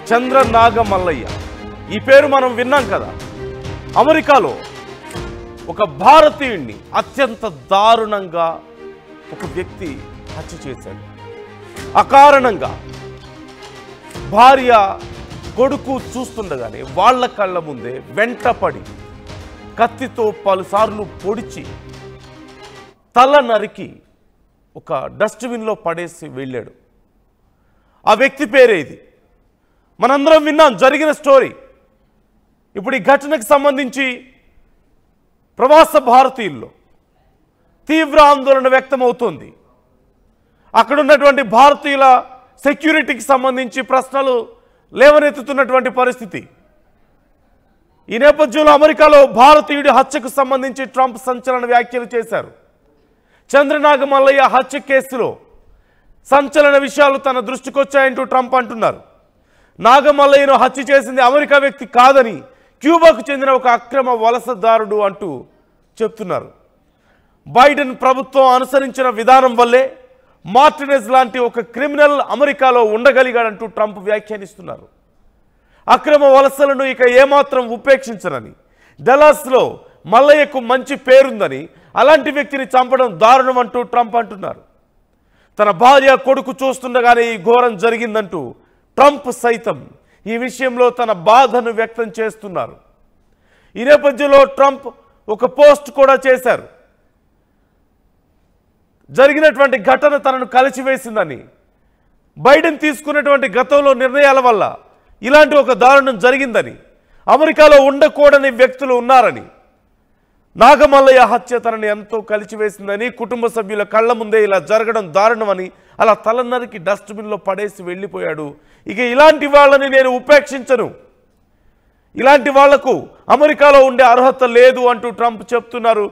చంద్రనాగ మల్లయ్య ఈ పేరు మనం విన్నాం కదా. అమెరికాలో ఒక భారతీయుడిని అత్యంత దారుణంగా ఒక వ్యక్తి హత్య చేశాడు. అకారణంగా భార్య కొడుకు చూస్తుండగానే వాళ్ళ కళ్ళ ముందే వెంటపడి కత్తితో పలుసార్లు పొడిచి తల నరికి ఒక డస్ట్బిన్లో పడేసి వెళ్ళాడు. ఆ వ్యక్తి పేరే ఇది. మనందరం విన్నాం జరిగిన స్టోరీ. ఇప్పుడు ఈ ఘటనకు సంబంధించి ప్రవాస భారతీయుల్లో తీవ్ర ఆందోళన వ్యక్తమవుతోంది. అక్కడ ఉన్నటువంటి భారతీయుల సెక్యూరిటీకి సంబంధించి ప్రశ్నలు లేవనెత్తుతున్నటువంటి పరిస్థితి. ఈ నేపథ్యంలో అమెరికాలో భారతీయుడి హత్యకు సంబంధించి ట్రంప్ సంచలన వ్యాఖ్యలు చేశారు. చంద్రనాగ మల్లయ్య హత్య కేసులో సంచలన విషయాలు తన దృష్టికి వచ్చాయంటూ ట్రంప్ అంటున్నారు. నాగమల్లయ్యను హత్య చేసింది అమెరికా వ్యక్తి కాదని క్యూబాకు చెందిన ఒక అక్రమ వలసదారుడు అంటూ చెప్తున్నారు. బైడెన్ ప్రభుత్వం అనుసరించిన విధానం వల్లే మార్టినెజ్ లాంటి ఒక క్రిమినల్ అమెరికాలో ఉండగలిగాడంటూ ట్రంప్ వ్యాఖ్యానిస్తున్నారు. అక్రమ వలసలను ఇక ఏమాత్రం ఉపేక్షించనని, డల్లాస్లో మల్లయ్యకు మంచి పేరుందని, అలాంటి వ్యక్తిని చంపడం దారుణం అంటూ ట్రంప్ అంటున్నారు. తన భార్య కొడుకు చూస్తుండగానే ఈ ఘోరం జరిగిందంటూ ట్రంప్ సైతం ఈ విషయంలో తన బాధను వ్యక్తం చేస్తున్నారు. ఈ నేపథ్యంలో ట్రంప్ ఒక పోస్ట్ కూడా చేశారు. జరిగినటువంటి ఘటన తనను కలిచివేసిందని, బైడెన్ తీసుకున్నటువంటి గతంలో నిర్ణయాల వల్ల ఇలాంటి ఒక దారుణం జరిగిందని, అమెరికాలో ఉండకూడని వ్యక్తులు ఉన్నారని, నాగమల్లయ్య హత్య తనని ఎంతో కలిచివేసిందని, కుటుంబ సభ్యుల కళ్ళ ముందే ఇలా జరగడం దారుణమని, అలా తలనరికి డస్ట్బిన్లో పడేసి వెళ్ళిపోయాడు. ఇక ఇలాంటి వాళ్ళని నేను ఉపేక్షించను, ఇలాంటి వాళ్లకు అమెరికాలో ఉండే అర్హత లేదు అంటూ ట్రంప్ చెప్తున్నారు.